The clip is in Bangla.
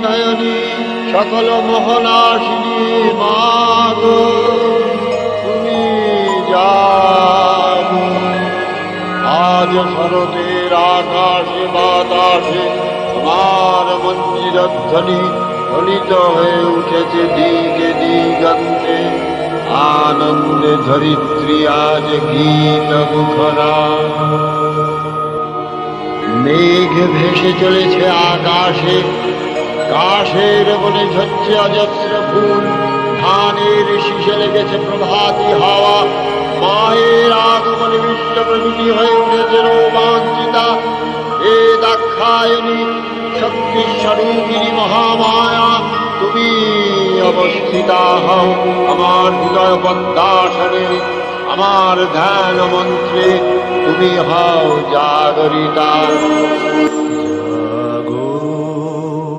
নয়নী সকল মোহনাশিনী মাগো তুমি জাগো। আজ শরতের আকাশে বাতাসে তোমার মঞ্জিরধ্বনি ধ্বনিত হয়ে উঠেছে দিকে দিগন্তে। আনন্দে ধরিত্রী আজ গীত মুখরা। মেঘ ভেসে চলেছে আকাশে, কাশের বনে ঝরছে অজস্র ফুল। ধানের শীষে লেগেছে প্রভাতী হাওয়া। মায়ের আগমনে বিশ্ব প্রকৃতি হয়ে উঠেছে রোমাঞ্চিতা। এ দাক্ষায়ণী শক্তি স্বরূপিণী মহামায়া, তুমি অবস্থিতা হও আমার হৃদয় পদ্মাসনে। আমার ধ্যান মন্ত্রে তুমি হও জাগরিতা।